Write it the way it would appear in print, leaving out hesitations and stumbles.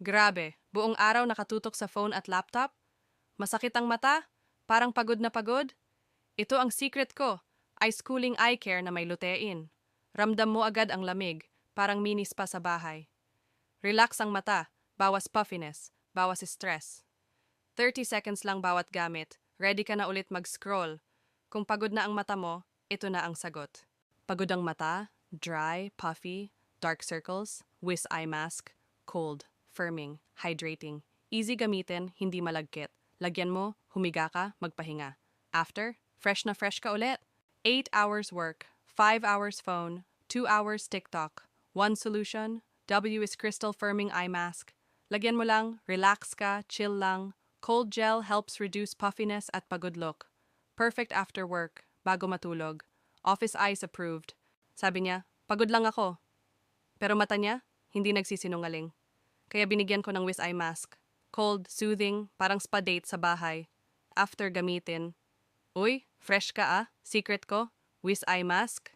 Grabe, buong araw nakatutok sa phone at laptop? Masakit ang mata? Parang pagod na pagod? Ito ang secret ko, ice cooling eye care na may lutein. Ramdam mo agad ang lamig, parang mini spa sa bahay. Relax ang mata, bawas puffiness, bawas stress. 30 seconds lang bawat gamit, ready ka na ulit mag-scroll. Kung pagod na ang mata mo, ito na ang sagot. Pagod ang mata, dry, puffy, dark circles, Wiz eye mask, cold, firming, hydrating. Easy gamitin, hindi malagkit. Lagyan mo, humiga ka, magpahinga. After, fresh na fresh ka ulit. 8 hours work, 5 hours phone, 2 hours TikTok. One solution, W is Crystal Firming Eye Mask. Lagyan mo lang, relax ka, chill lang. Cold gel helps reduce puffiness at pagod look. Perfect after work, bago matulog. Office eyes approved. Sabi niya, pagod lang ako. Pero mata niya, hindi nagsisinungaling. Kaya binigyan ko ng Wiz Eye Mask. Cold, soothing, parang spa date sa bahay. After gamitin, uy, fresh ka ah, secret ko, Wiz Eye Mask.